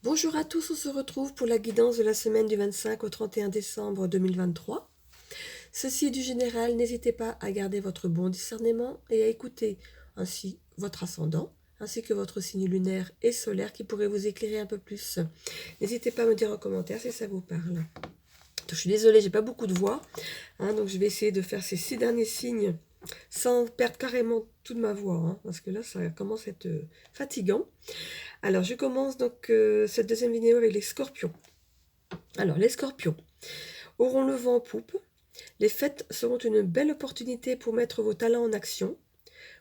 Bonjour à tous, on se retrouve pour la guidance de la semaine du 25 au 31 décembre 2023. Ceci est du général, n'hésitez pas à garder votre bon discernement et à écouter ainsi votre ascendant, ainsi que votre signe lunaire et solaire qui pourrait vous éclairer un peu plus. N'hésitez pas à me dire en commentaire si ça vous parle. Donc, je suis désolée, j'ai pas beaucoup de voix, donc je vais essayer de faire ces 6 derniers signes sans perdre carrément toute ma voix, parce que là ça commence à être fatigant. Alors je commence donc cette deuxième vidéo avec les scorpions. Alors les scorpions auront le vent en poupe. Les fêtes seront une belle opportunité pour mettre vos talents en action.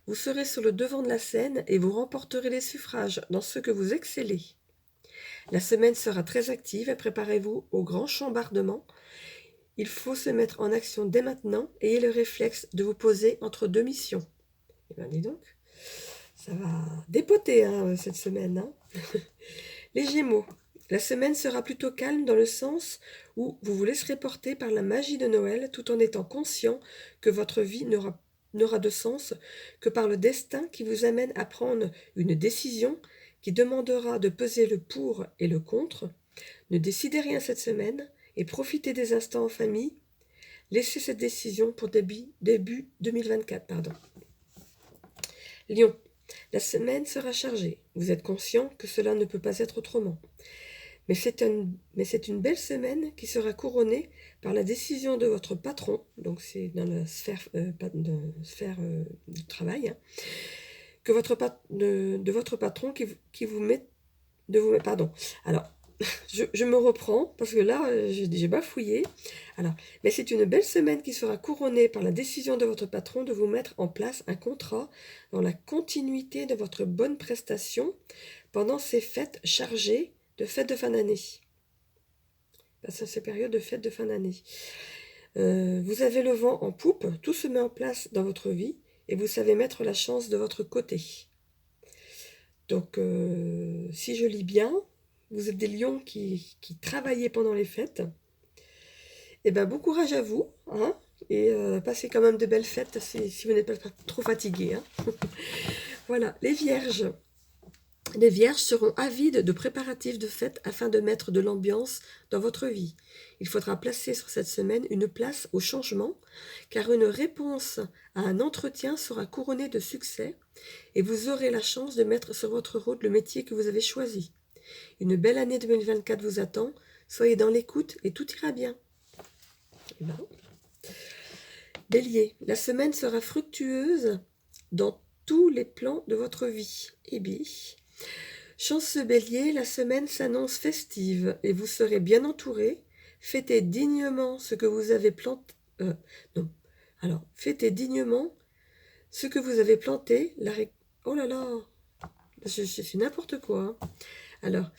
Vous serez sur le devant de la scène et vous remporterez les suffrages dans ce que vous excellez. La semaine sera très active et préparez-vous au grand chambardement. Il faut se mettre en action dès maintenant et ayez le réflexe de vous poser entre deux missions. Eh bien dis donc, ça va dépoter cette semaine. Les Gémeaux, la semaine sera plutôt calme dans le sens où vous vous laisserez porter par la magie de Noël tout en étant conscient que votre vie n'aura de sens que par le destin qui vous amène à prendre une décision qui demandera de peser le pour et le contre. Ne décidez rien cette semaine et profitez des instants en famille. Laissez cette décision pour début 2024. Lion, la semaine sera chargée. Vous êtes conscient que cela ne peut pas être autrement. Mais c'est une belle semaine qui sera couronnée par la décision de votre patron, donc c'est dans la sphère, du travail, que de votre patron qui vous met, pardon. Alors, je me reprends parce que là, j'ai bafouillé. Alors, mais c'est une belle semaine qui sera couronnée par la décision de votre patron de vous mettre en place un contrat dans la continuité de votre bonne prestation pendant ces fêtes chargées de fêtes de fin d'année. Ces périodes de fêtes de fin d'année. Vous avez le vent en poupe, tout se met en place dans votre vie et vous savez mettre la chance de votre côté. Donc, si je lis bien, vous êtes des lions qui travaillaient pendant les fêtes. Eh bien, bon courage à vous, et passez quand même de belles fêtes si vous n'êtes pas trop fatigués. Voilà, les vierges. Les vierges seront avides de préparatifs de fêtes afin de mettre de l'ambiance dans votre vie. Il faudra placer sur cette semaine une place au changement, car une réponse à un entretien sera couronnée de succès et vous aurez la chance de mettre sur votre route le métier que vous avez choisi. Une belle année 2024 vous attend, soyez dans l'écoute et tout ira bien. Bélier, la semaine sera fructueuse dans tous les plans de votre vie. Eh bien, chanceux Bélier, la semaine s'annonce festive et vous serez bien entouré. Fêtez dignement ce que vous avez planté. Non. Alors, fêtez dignement ce que vous avez planté. Oh là là, je suis n'importe quoi. Alors,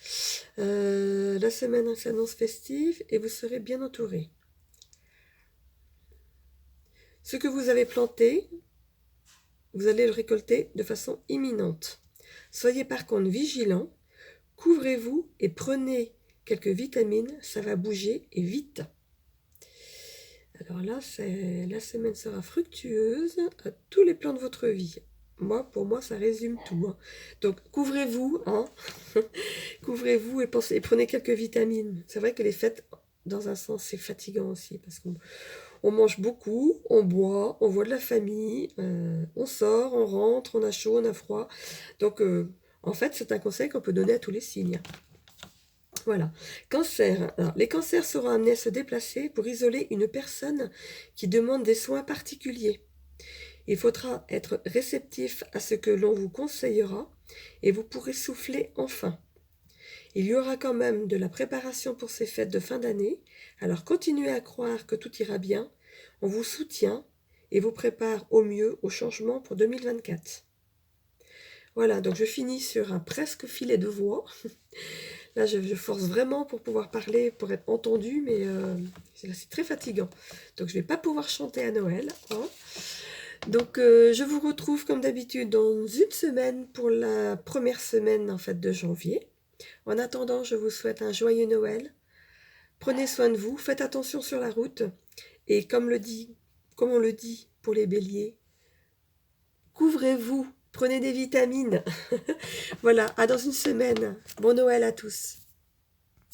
la semaine s'annonce festive et vous serez bien entouré. Ce que vous avez planté, vous allez le récolter de façon imminente. Soyez par contre vigilants, couvrez-vous et prenez quelques vitamines, ça va bouger et vite. Alors là, la semaine sera fructueuse à tous les plans de votre vie. Pour moi, ça résume tout. Donc, couvrez-vous, couvrez-vous et prenez quelques vitamines. C'est vrai que les fêtes, dans un sens, c'est fatigant aussi parce qu'on mange beaucoup, on boit, on voit de la famille, on sort, on rentre, on a chaud, on a froid. Donc, en fait, c'est un conseil qu'on peut donner à tous les signes. Voilà. Cancer. Alors, les cancers seront amenés à se déplacer pour isoler une personne qui demande des soins particuliers. Il faudra être réceptif à ce que l'on vous conseillera et vous pourrez souffler enfin. Il y aura quand même de la préparation pour ces fêtes de fin d'année, alors continuez à croire que tout ira bien. On vous soutient et vous prépare au mieux au changement pour 2024. Voilà, donc je finis sur un presque filet de voix. Là, je force vraiment pour pouvoir parler, pour être entendue, mais c'est très fatigant. Donc, je ne vais pas pouvoir chanter à Noël. Donc, je vous retrouve comme d'habitude dans une semaine pour la première semaine en fait de janvier. En attendant, je vous souhaite un joyeux Noël. Prenez soin de vous, faites attention sur la route. Et comme on le dit pour les béliers, couvrez-vous, Prenez des vitamines. Voilà, à dans une semaine. Bon Noël à tous.